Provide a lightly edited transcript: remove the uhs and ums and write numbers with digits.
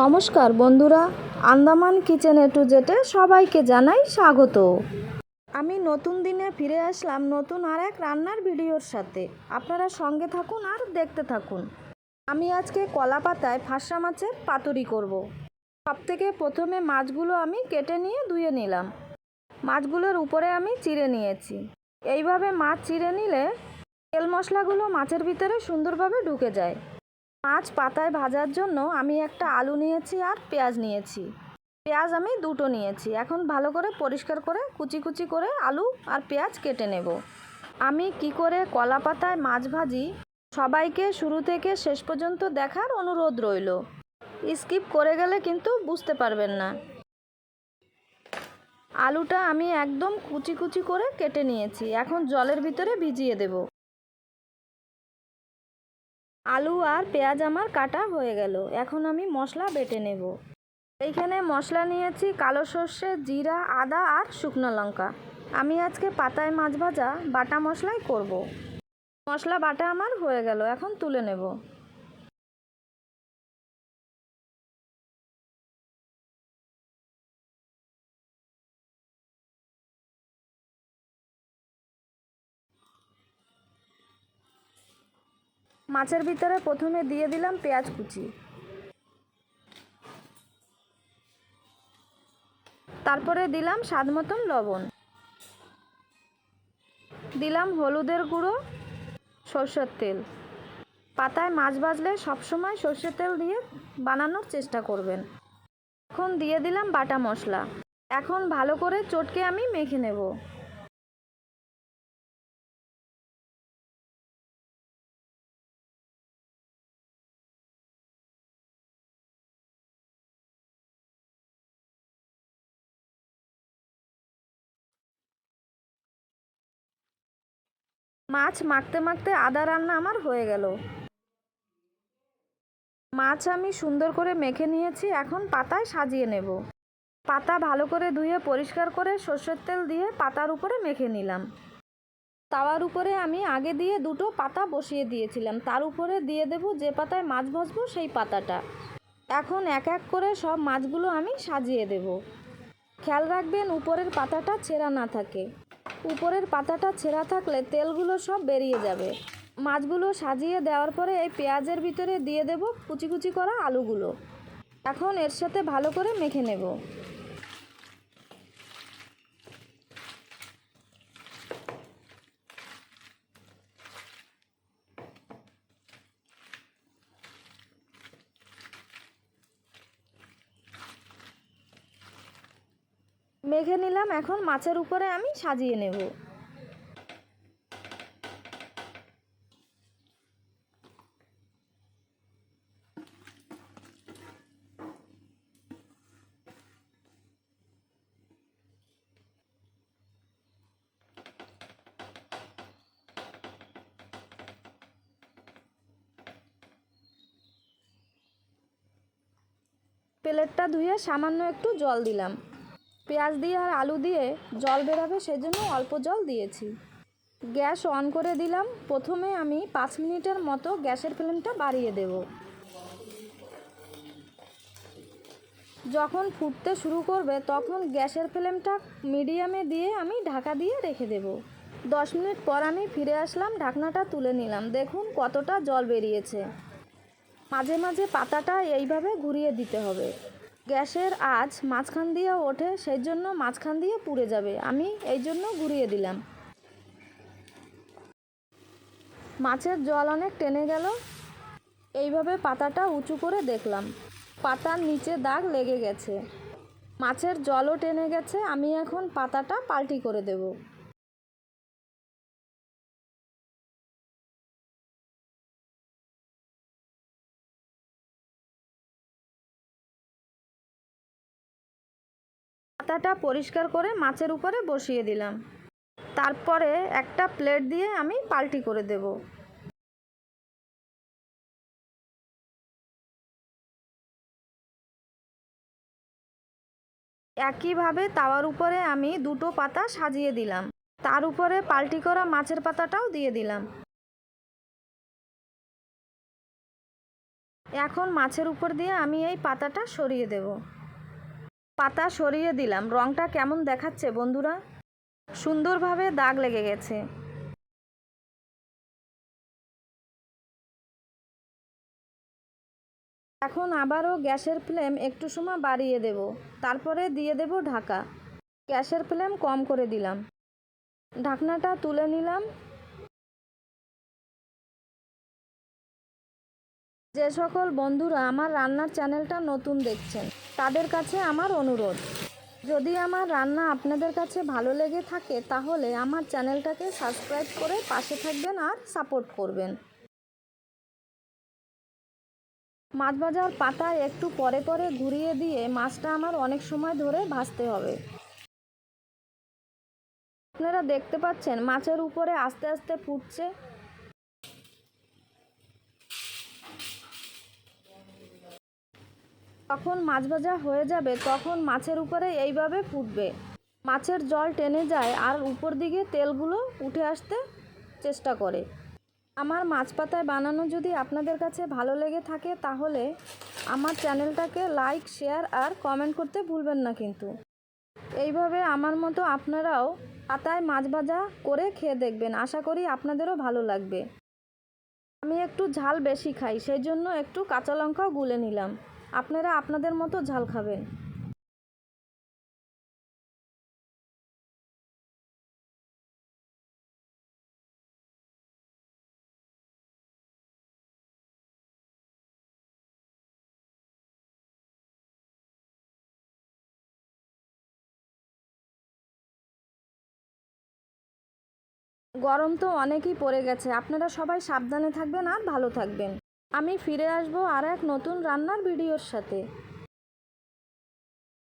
নমস্কার বন্ধুরা, আন্দামান কিচেন এ টু জেডে সবাইকে জানাই স্বাগত। আমি নতুন দিনে ফিরে আসলাম নতুন আর এক রান্নার ভিডিওর সাথে। আপনারা সঙ্গে থাকুন আর দেখতে থাকুন। আমি আজকে কলা পাতায় ফাঁসা মাছের পাতুরি করব। সবথেকে প্রথমে মাছগুলো আমি কেটে নিয়ে ধুয়ে নিলাম। মাছগুলোর উপরে আমি চিড়ে নিয়েছি। এইভাবে মাছ চিড়ে নিলে তেল মশলাগুলো মাছের ভিতরে সুন্দরভাবে ঢুকে যায়। মাছ পাতায় ভাজার জন্য আমি একটা আলু নিয়েছি আর পেঁয়াজ নিয়েছি। পেঁয়াজ আমি দুটো নিয়েছি। এখন ভালো করে পরিষ্কার করে কুচি কুচি করে আলু আর পেঁয়াজ কেটে নেব। আমি কি করে কলা পাতায় মাছ ভাজি সবাইকে শুরু থেকে শেষ পর্যন্ত দেখার অনুরোধ রইল। স্কিপ করে গেলে কিন্তু বুঝতে পারবেন না। আলুটা আমি একদম কুচি কুচি করে কেটে নিয়েছি। এখন জলের ভিতরে ভিজিয়ে দেব। আলু আর পেঁয়াজ আমার কাটা হয়ে গেল। এখন আমি মশলা বেটে নেব। এইখানে মশলা নিয়েছি কালো সর্ষে, জিরা, আদা আর শুকনো লঙ্কা। আমি আজকে পাতায় মাছ ভাজা বাটা মশলাই করব। মশলা বাটা আমার হয়ে গেল, এখন তুলে নেব। মাছের ভিতরে প্রথমে দিয়ে দিলাম পেঁয়াজ কুচি, তারপরে দিলাম স্বাদ মতন লবণ, দিলাম হলুদের গুঁড়ো, সরষের তেল। পাতায় মাছ ভাজলে সবসময় সরষের তেল দিয়ে বানানোর চেষ্টা করবেন। এখন দিয়ে দিলাম বাটা মশলা। এখন ভালো করে চটকে আমি মেখে নেব। মাছ মাখতে মাখতে আদা রান্না আমার হয়ে গেল। মাছ আমি সুন্দর করে মেখে নিয়েছি। এখন পাতায় সাজিয়ে নেব। পাতা ভালো করে ধুয়ে পরিষ্কার করে সর্ষের তেল দিয়ে পাতার উপরে মেখে নিলাম। তাওয়ার উপরে আমি আগে দিয়ে দুটো পাতা বসিয়ে দিয়েছিলাম। তার উপরে দিয়ে দেব যে পাতায় মাছ ভাজবো সেই পাতাটা। এখন এক এক করে সব মাছগুলো আমি সাজিয়ে দেব। খেয়াল রাখবেন উপরের পাতাটা ছেঁড়া না থাকে। উপরের পাতাটা ছেঁড়া থাকলে তেলগুলো সব বেরিয়ে যাবে। মাছগুলো সাজিয়ে দেওয়ার পরে এই পেঁয়াজের ভিতরে দিয়ে দেব কুচি কুচি করা আলুগুলো। এখন এর সাথে ভালো করে মেখে নেব। মেখে নিলাম। এখন মাছের উপরে আমি সাজিয়ে নেব। প্লেটটা ধুয়ে সামান্য একটু জল দিলাম। পেঁয়াজ দিয়ে আর আলু দিয়ে জল বেরাবে সেজন্য অল্প জল দিয়েছি। গ্যাস অন করে দিলাম। প্রথমে আমি 5 মিনিটের মতো গ্যাসের ফ্লেমটা বাড়িয়ে দেব। যখন ফুটতে শুরু করবে তখন গ্যাসের ফ্লেমটা মিডিয়ামে দিয়ে আমি ঢাকা দিয়ে রেখে দেব। 10 মিনিট পর আমি ফিরে আসলাম। ঢাকনাটা তুলে নিলাম। দেখুন কতটা জল বেরিয়েছে। মাঝে মাঝে পাতাটা এইভাবে ঘুরিয়ে দিতে হবে। গ্যাসের আঁচ মাঝখান দিয়ে ওঠে, সেই জন্য মাঝখান দিয়ে পুড়ে যাবে। আমি এই জন্য ঘুরিয়ে দিলাম। মাছের জল অনেক টেনে গেল। এইভাবে পাতাটা উঁচু করে দেখলাম পাতার নিচে দাগ লেগে গেছে। মাছের জলও টেনে গেছে। আমি এখন পাতাটা পাল্টি করে দেব। পাতাটা পরিষ্কার করে মাছের উপরে বসিয়ে দিলাম। তারপরে একটা প্লেট দিয়ে আমি পাল্টি করে দেব। একইভাবে তাওয়ার উপরে আমি দুটো পাতা সাজিয়ে দিলাম। তার উপরে পাল্টি করা মাছের পাতাটাও দিয়ে দিলাম। এখন মাছের উপর দিয়ে আমি এই পাতাটা সরিয়ে দেব। পাতা সরিয়ে দিলাম। রঙটা কেমন দেখাচ্ছে বন্ধুরা? সুন্দরভাবে দাগ লেগে গেছে। এখন আবারও গ্যাসের ফ্লেম একটু সময় বাড়িয়ে দেব, তারপরে দিয়ে দেব ঢাকা। গ্যাসের ফ্লেম কম করে দিলাম, ঢাকনাটা তুলে নিলাম। যে সকল বন্ধুরা আমার রান্নার চ্যানেলটা নতুন দেখছেন তাদের কাছে আমার অনুরোধ, যদি আমার রান্না আপনাদের কাছে ভালো লেগে থাকে তাহলে আমার চ্যানেলটাকে সাবস্ক্রাইব করে পাশে থাকবেন আর সাপোর্ট করবেন। মাছ ভাজার পাতায় একটু পরে পরে ঘুরিয়ে দিয়ে মাছটা আমার অনেক সময় ধরে ভাজতে হবে। আপনারা দেখতে পাচ্ছেন মাছের উপরে আস্তে আস্তে ফুটছে। যখন মাছ ভাজা হয়ে যাবে তখন মাছের উপরে এইভাবে ফুটবে, মাছের জল টেনে যায় আর উপর দিকে তেলগুলো উঠে আসতে চেষ্টা করে। আমার মাছ পাতায় বানানো যদি আপনাদের কাছে ভালো লেগে থাকে তাহলে আমার চ্যানেলটাকে লাইক, শেয়ার আর কমেন্ট করতে ভুলবেন না কিন্তু। এইভাবে আমার মতো আপনারাও পাতায় মাছ ভাজা করে খেয়ে দেখবেন, আশা করি আপনাদেরও ভালো লাগবে। আমি একটু ঝাল বেশি খাই, সেই জন্য একটু কাঁচা লঙ্কাও গুলে নিলাম। আপনারা আপনাদের মতো ঝাল খাবেন। গরম তো অনেকই পড়ে গেছে, আপনারা সবাই সাবধানে থাকবেন আর ভালো থাকবেন। আমি ফিরে আসবো আর এক নতুন রান্নার ভিডিওর সাথে।